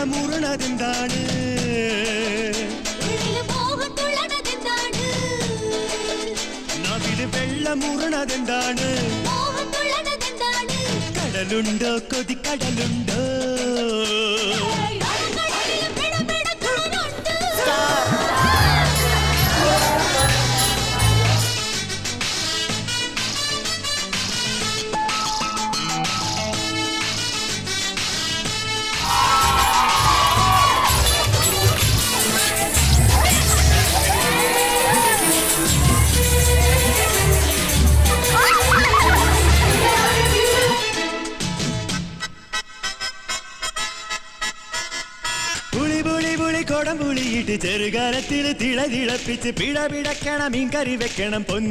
വെള്ളമൂറണതെന്താണ് നവില് വെള്ളമൂറണതെന്താണ് കടലുണ്ടോ കൊതിക്കടലുണ്ടോ കൊടംപുളിയിട്ട് ചെറുകാലത്തിൽ തിളതിളപ്പിച്ച് പിടപിടക്കണം മീൻകറി വെക്കണം പൊന്നു